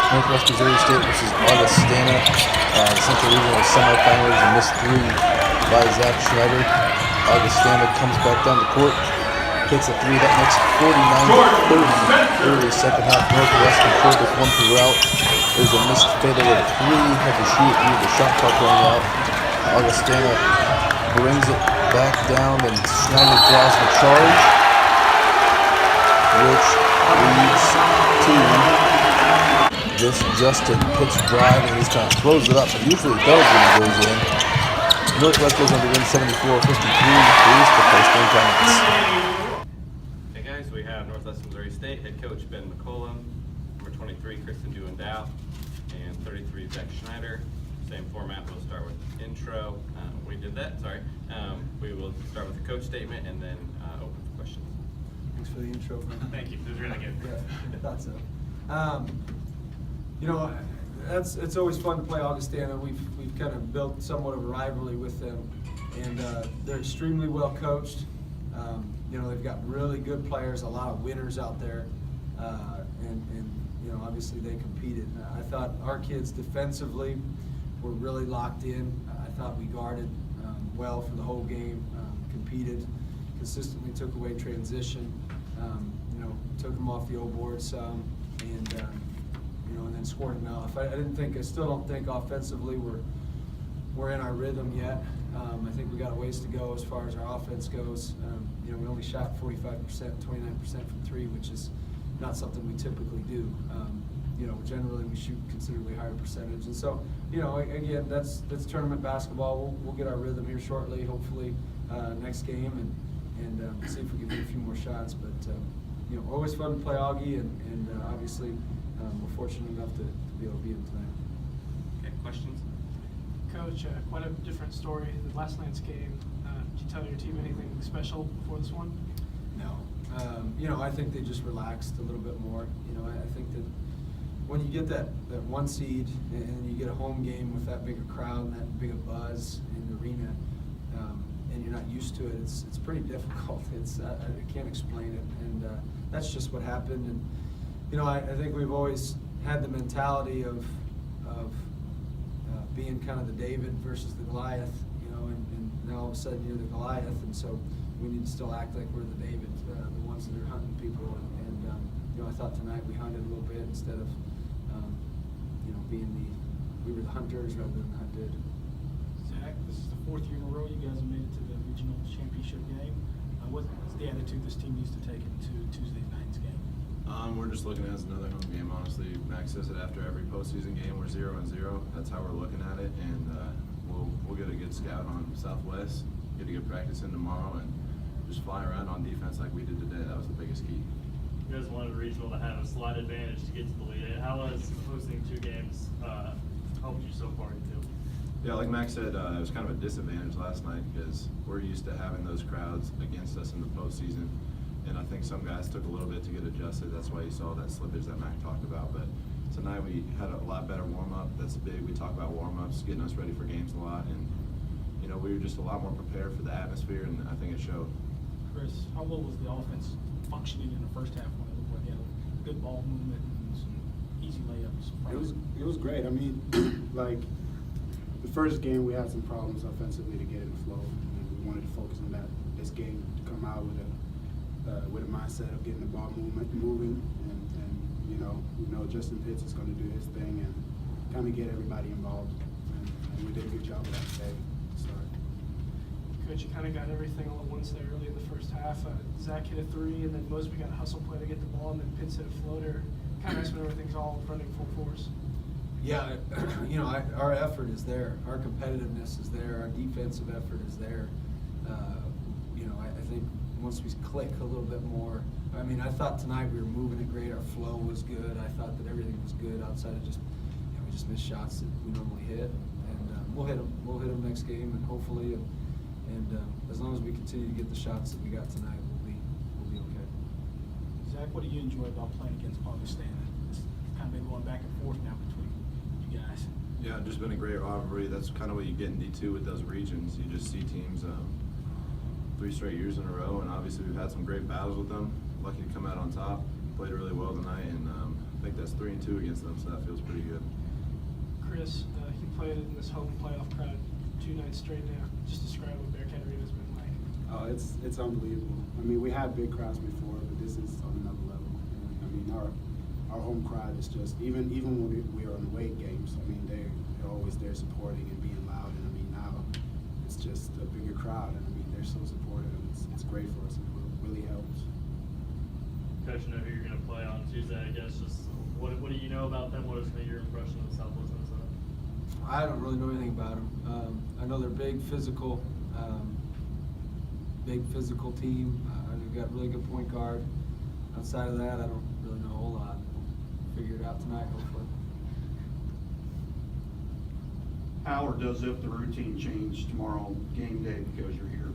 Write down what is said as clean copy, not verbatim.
Northwest Missouri State versus Augustana. The Central Regional semifinals, a missed three by Zach Schneider. Augustana comes back down the court, hits a three that makes it 49-30. Early second half, Northwest controlled with one throughout. There's a missed fadeaway three, had to shoot it the shot clock running out. Augustana brings it back down, and Schneider draws the charge, which leads to this Justin pitch drive, and he's kind of throws it up, but usually it does when it goes in. Northwest goes on to win 74-53. Here's the post-game comments. Hey guys, we have Northwest Missouri State head coach Ben McCollum, number 23 Kristen Duendow, and 33 Zach Schneider. Same format. We'll start with intro. We did that. Sorry. We will start with the coach statement and then open for questions. Thanks for the intro. Thank you. It was really good. Yeah, I thought so. You know, it's always fun to play Augustana. We've kind of built somewhat of a rivalry with them, and they're extremely well coached. You know, they've got really good players, a lot of winners out there, and you know, obviously they competed. I thought our kids defensively were really locked in. I thought we guarded well for the whole game, competed, consistently took away transition, you know, took them off the old board some, and you know, and then scored enough. I still don't think offensively we're in our rhythm yet. I think we got a ways to go as far as our offense goes. You know, we only shot 45%, 29% from three, which is not something we typically do. You know, generally we shoot considerably higher percentage, and so, you know, again, that's tournament basketball. We'll get our rhythm here shortly, hopefully next game, and see if we can hit a few more shots. But you know, always fun to play Augie, and obviously we're fortunate enough to be able to beat them tonight. Okay, questions? Coach, quite a different story than last night's game. Did you tell your team anything special before this one? No. You know, I think they just relaxed a little bit more. You know, I think that when you get that one seed and you get a home game with that big a crowd and that big a buzz in the arena, and you're not used to it, it's pretty difficult. I can't explain it, and that's just what happened. And you know, I think we've always had the mentality of being kind of the David versus the Goliath, you know, and now all of a sudden you're the Goliath, and so we need to still act like we're the David, the ones that are hunting people. And you know, I thought tonight we hunted a little bit instead of, you know, we were the hunters rather than the hunted. Zach, this is the fourth year in a row you guys have made it to the regional championship game. What's the attitude this team needs to take into Tuesday night's game? We're just looking at it as another home game, honestly. Max says it after every postseason game, we're 0-0. That's how we're looking at it, and we'll get a good scout on Southwest, get a good practice in tomorrow, and just fly around on defense like we did today. That was the biggest key. You guys wanted regional to have a slight advantage to get to the lead. How has hosting two games helped you so far too? Yeah, like Max said, it was kind of a disadvantage last night because we're used to having those crowds against us in the postseason. And I think some guys took a little bit to get adjusted. That's why you saw that slippage that Mac talked about. But tonight we had a lot better warm-up. That's big. We talk about warm-ups, getting us ready for games a lot. And, you know, we were just a lot more prepared for the atmosphere, and I think it showed. Chris, how well was the offense functioning in the first half when it looked like you had a good ball movement and some easy layups? It was great. I mean, like, the first game we had some problems offensively to get in the flow, and we wanted to focus on that this game to come out with a mindset of getting the ball moving, and you know Justin Pitts is going to do his thing and kind of get everybody involved, and we did a good job of that today. Coach, you kind of got everything all at once there early in the first half. Zach hit a three, and then Mosby got a hustle play to get the ball, and then Pitts hit a floater. Kind of nice when everything's all running full force. Yeah, you know, our effort is there. Our competitiveness is there. Our defensive effort is there. You know, I think once we click a little bit more, I mean, I thought tonight we were moving it great. Our flow was good. I thought that everything was good outside of just, you know, we just missed shots that we normally hit. And we'll hit them. We'll hit them next game, and hopefully, and as long as we continue to get the shots that we got tonight, we'll be okay. Zach, what do you enjoy about playing against Augustana? It's kind of been going back and forth now between you guys. Yeah, just been a great rivalry. That's kind of what you get in D2 with those regions. You just see teams 3 straight years in a row, and obviously we've had some great battles with them. Lucky to come out on top. Played really well tonight, and I think that's 3-2 against them, so that feels pretty good. Chris, you played in this home playoff crowd 2 nights straight now. Just describe what Bearcat Arena's been like. Oh, it's unbelievable. I mean, we had big crowds before, but this is on another level. And, I mean, our home crowd is just even when we are on the away games. I mean, they're always there supporting and being loud. And I mean, now it's just a bigger crowd, and I mean, they're so supportive. And it's great for us. It really helps. Coach, I know who you're going to play on Tuesday. I guess just what do you know about them? What is kind of your impression of Southwest Minnesota? I don't really know anything about them. I know they're big physical team. They've got a really good point guard. Outside of that, I don't really know a whole lot. Figure it out tonight, hopefully. How or does if the routine change tomorrow game day because you're here?